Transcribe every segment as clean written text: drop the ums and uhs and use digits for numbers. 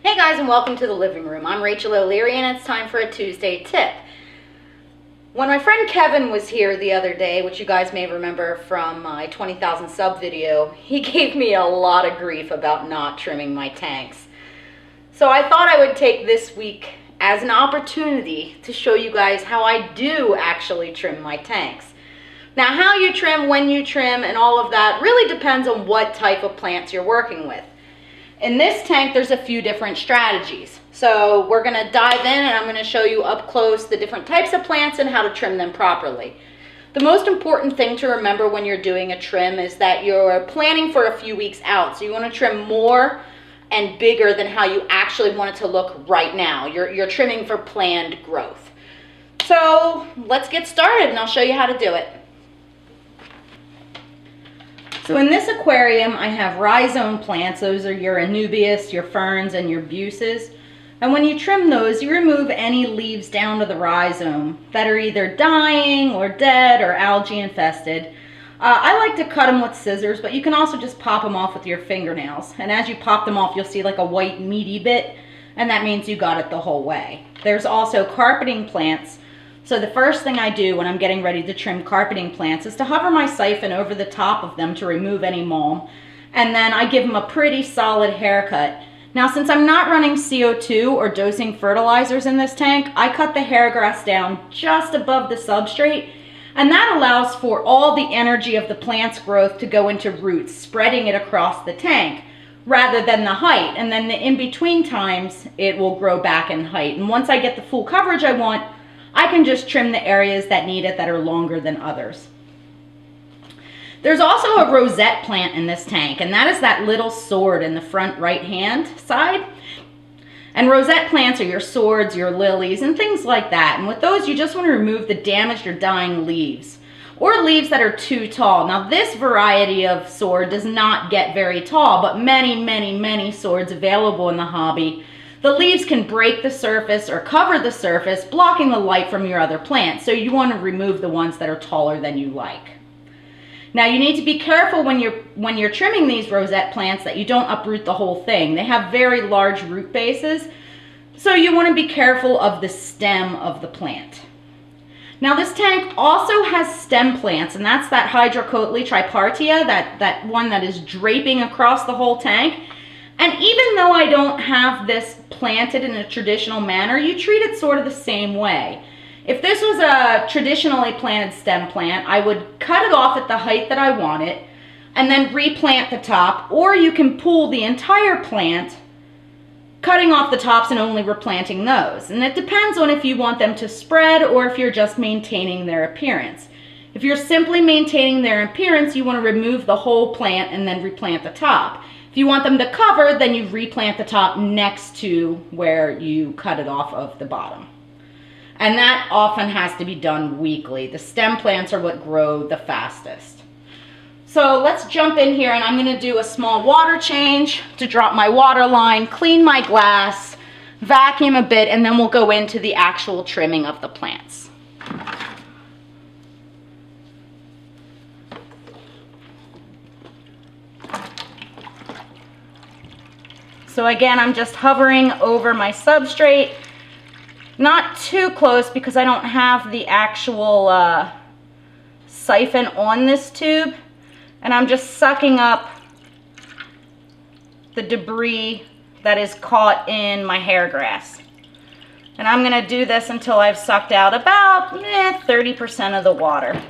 Hey guys, and welcome to the living room. I'm Rachel O'Leary and it's time for a Tuesday tip. When my friend Kevin was here the other day, which you guys may remember from my 20,000 sub video, he gave me a lot of grief about not trimming my tanks. So I thought I would take this week as an opportunity to show you guys how I do actually trim my tanks. Now, how you trim, when you trim, and all of that really depends on what type of plants you're working with. In this tank, there's a few different strategies. So we're gonna dive in and I'm gonna show you up close the different types of plants and how to trim them properly. The most important thing to remember when you're doing a trim is that you're planning for a few weeks out. So you wanna trim more and bigger than how you actually want it to look right now. You're trimming for planned growth. So let's get started and I'll show you how to do it. So in this aquarium, I have rhizome plants. Those are your anubias, your ferns, and your buces. And when you trim those, you remove any leaves down to the rhizome that are either dying or dead or algae infested. I like to cut them with scissors, but you can also just pop them off with your fingernails. And as you pop them off, you'll see like a white meaty bit, and that means you got it the whole way. There's also carpeting plants. So the first thing I do when I'm getting ready to trim carpeting plants is to hover my siphon over the top of them to remove any mulm, and then I give them a pretty solid haircut. Now, since I'm not running CO2 or dosing fertilizers in this tank, I cut the hairgrass down just above the substrate, and that allows for all the energy of the plant's growth to go into roots, spreading it across the tank rather than the height. And then the in-between times, it will grow back in height. And once I get the full coverage I want, I can just trim the areas that need it that are longer than others. There's also a rosette plant in this tank, and that is that little sword in the front right hand side. And rosette plants are your swords, your lilies, and things like that. And with those, you just want to remove the damaged or dying leaves, or leaves that are too tall. Now, this variety of sword does not get very tall, but many swords available in the hobby. The leaves can break the surface or cover the surface, blocking the light from your other plants. So you want to remove the ones that are taller than you like. Now, you need to be careful when you're trimming these rosette plants that you don't uproot the whole thing. They have very large root bases, so you want to be careful of the stem of the plant. Now, this tank also has stem plants, and that's that Hydrocotyledon tripartia, that one that is draping across the whole tank. And even though I don't have this planted in a traditional manner, you treat it sort of the same way. If this was a traditionally planted stem plant, I would cut it off at the height that I want it and then replant the top, or you can pull the entire plant, cutting off the tops and only replanting those. And it depends on if you want them to spread or if you're just maintaining their appearance. If you're simply maintaining their appearance, you want to remove the whole plant and then replant the top. If you want them to cover, then you replant the top next to where you cut it off of the bottom. And that often has to be done weekly. The stem plants are what grow the fastest. So let's jump in here, and I'm going to do a small water change to drop my water line, clean my glass, vacuum a bit, and then we'll go into the actual trimming of the plants. So again, I'm just hovering over my substrate, not too close because I don't have the actual siphon on this tube, and I'm just sucking up the debris that is caught in my hairgrass. And I'm going to do this until I've sucked out about 30% of the water.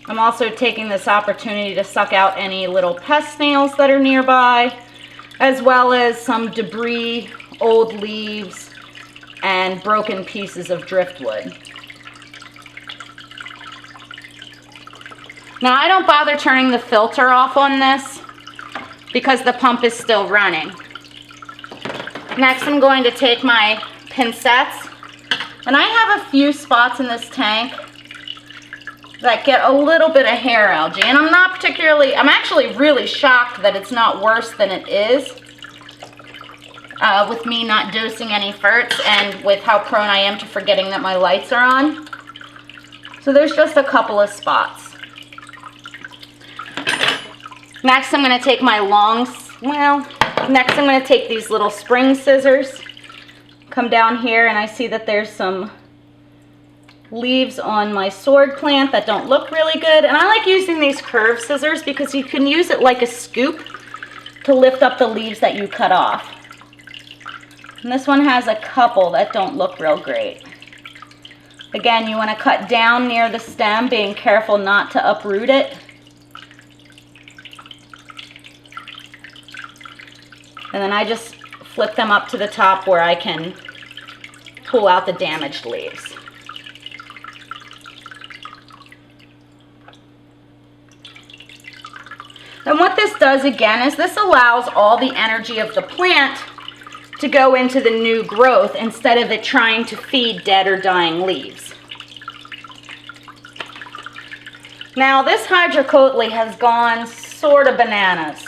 I'm also taking this opportunity to suck out any little pest snails that are nearby, as well as some debris, old leaves, and broken pieces of driftwood. Now, I don't bother turning the filter off on this because the pump is still running. Next, I'm going to take my pincettes, and I have a few spots in this tank that get a little bit of hair algae, and I'm actually really shocked that it's not worse than it is with me not dosing any ferts and with how prone I am to forgetting that my lights are on. So there's just a couple of spots. Next, I'm going to take my next I'm going to take these little spring scissors, come down here, and I see that there's some leaves on my sword plant that don't look really good. And I like using these curved scissors because you can use it like a scoop to lift up the leaves that you cut off. And this one has a couple that don't look real great. Again, you want to cut down near the stem, being careful not to uproot it. And then I just flip them up to the top where I can pull out the damaged leaves. And what this does again is this allows all the energy of the plant to go into the new growth instead of it trying to feed dead or dying leaves. Now this hydrocotyledon has gone sort of bananas.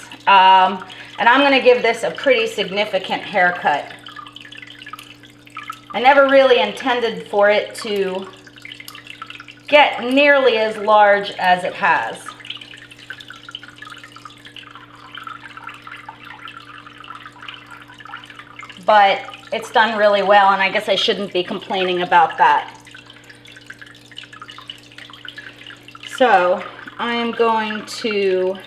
And I'm going to give this a pretty significant haircut. I never really intended for it to get nearly as large as it has. But it's done really well, and I guess I shouldn't be complaining about that. So I am going to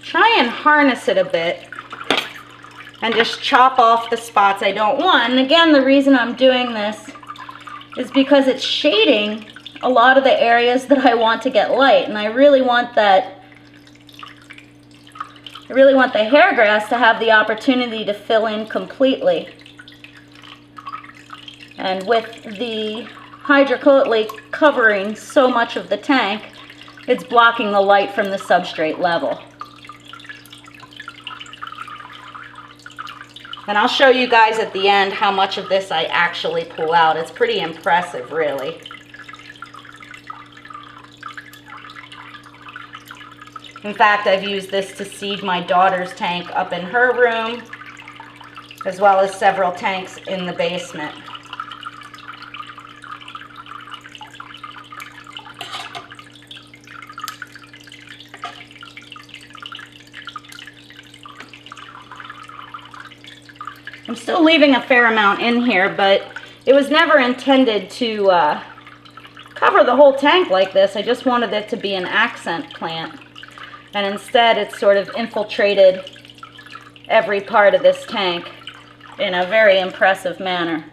try and harness it a bit and just chop off the spots I don't want. And again, the reason I'm doing this is because it's shading a lot of the areas that I want to get light, and I really want the hairgrass to have the opportunity to fill in completely. And with the hydrocotyledon covering so much of the tank, it's blocking the light from the substrate level. And I'll show you guys at the end how much of this I actually pull out. It's pretty impressive, really. In fact, I've used this to seed my daughter's tank up in her room, as well as several tanks in the basement. I'm still leaving a fair amount in here, but it was never intended to cover the whole tank like this. I just wanted it to be an accent plant. And instead, it's sort of infiltrated every part of this tank in a very impressive manner.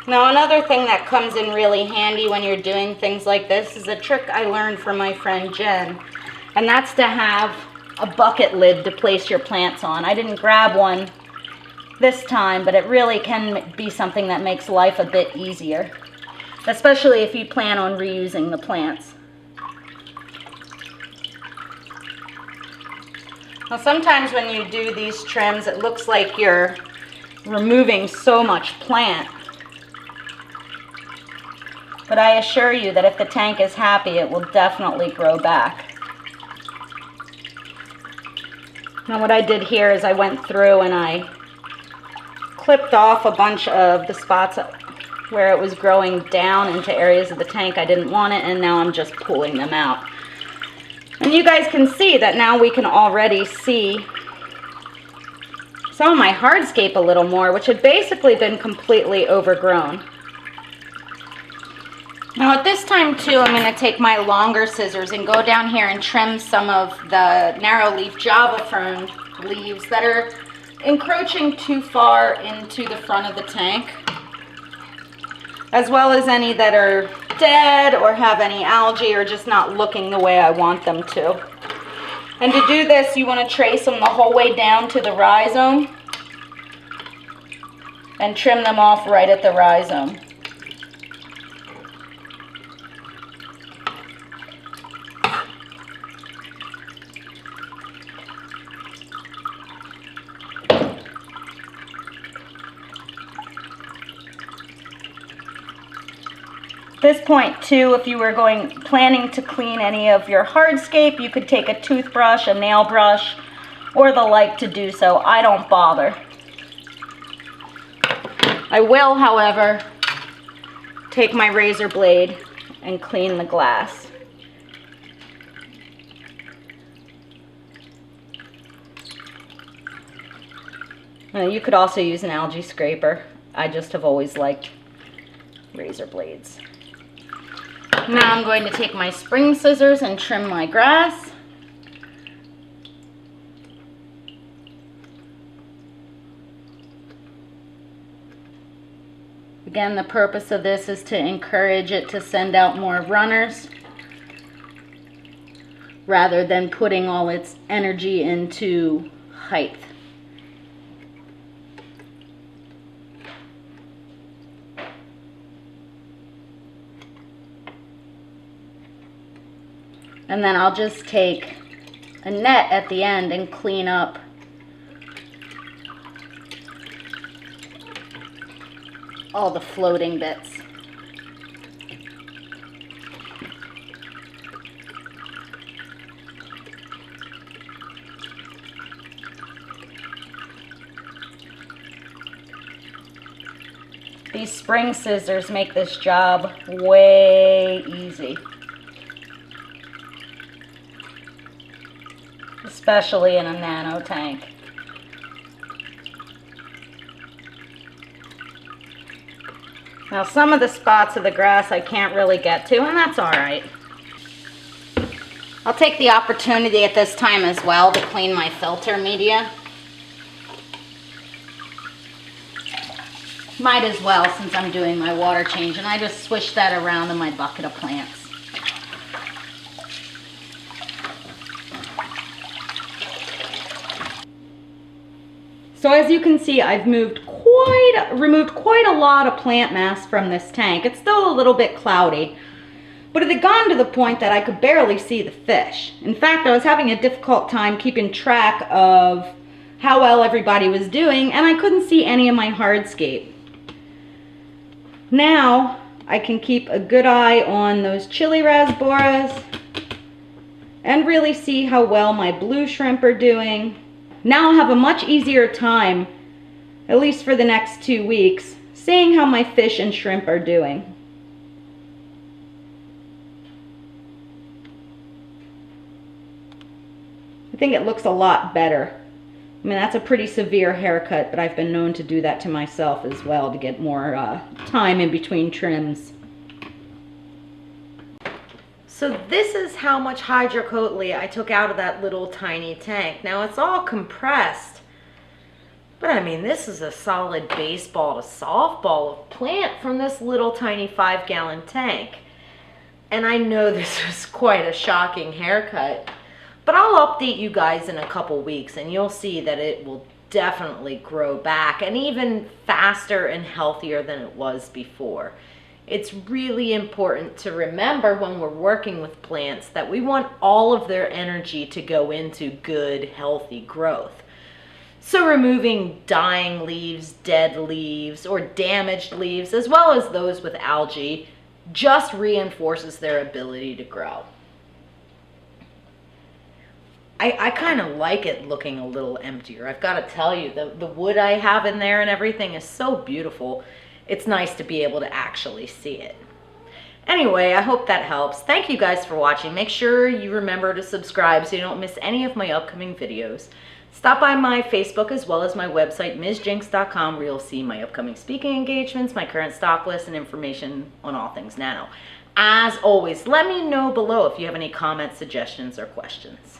Now, another thing that comes in really handy when you're doing things like this is a trick I learned from my friend Jen, and that's to have a bucket lid to place your plants on. I didn't grab one this time, but it really can be something that makes life a bit easier, especially if you plan on reusing the plants. Now, sometimes when you do these trims, it looks like you're removing so much plant. But I assure you that if the tank is happy, it will definitely grow back. Now what I did here is I went through and I clipped off a bunch of the spots where it was growing down into areas of the tank I didn't want it, and now I'm just pulling them out. And you guys can see that now we can already see some of my hardscape a little more, which had basically been completely overgrown. Now at this time too, I'm going to take my longer scissors and go down here and trim some of the narrow leaf Java fern leaves that are encroaching too far into the front of the tank, as well as any that are dead or have any algae or just not looking the way I want them to. And to do this, you want to trace them the whole way down to the rhizome and trim them off right at the rhizome. At this point too, if you were planning to clean any of your hardscape, you could take a toothbrush, a nail brush, or the like to do so. I don't bother. I will, however, take my razor blade and clean the glass. Now, you could also use an algae scraper. I just have always liked razor blades. Now I'm going to take my spring scissors and trim my grass. Again, the purpose of this is to encourage it to send out more runners rather than putting all its energy into height. And then I'll just take a net at the end and clean up all the floating bits. These spring scissors make this job way easy, especially in a nano tank. Now, some of the spots of the grass I can't really get to, and that's all right. I'll take the opportunity at this time as well to clean my filter media. Might as well, since I'm doing my water change, and I just swish that around in my bucket of plants. So as you can see, I've removed quite a lot of plant mass from this tank. It's still a little bit cloudy, but it had gone to the point that I could barely see the fish. In fact, I was having a difficult time keeping track of how well everybody was doing, and I couldn't see any of my hardscape. Now I can keep a good eye on those chili rasboras and really see how well my blue shrimp are doing. Now I'll have a much easier time, at least for the next 2 weeks, seeing how my fish and shrimp are doing. I think it looks a lot better. I mean, that's a pretty severe haircut, but I've been known to do that to myself as well to get more time in between trims. So this is how much hydrocoatly I took out of that little tiny tank. Now it's all compressed, but I mean, this is a solid baseball to softball of plant from this little tiny 5-gallon tank. And I know this was quite a shocking haircut, but I'll update you guys in a couple weeks and you'll see that it will definitely grow back and even faster and healthier than it was before. It's really important to remember when we're working with plants that we want all of their energy to go into good, healthy growth. So removing dying leaves, dead leaves, or damaged leaves, as well as those with algae, just reinforces their ability to grow. I kind of like it looking a little emptier. I've got to tell you, the wood I have in there and everything is so beautiful. It's nice to be able to actually see it. Anyway, I hope that helps. Thank you guys for watching. Make sure you remember to subscribe so you don't miss any of my upcoming videos. Stop by my Facebook as well as my website, MsJinx.com, where you'll see my upcoming speaking engagements, my current stock list, and information on all things nano. As always, let me know below if you have any comments, suggestions, or questions.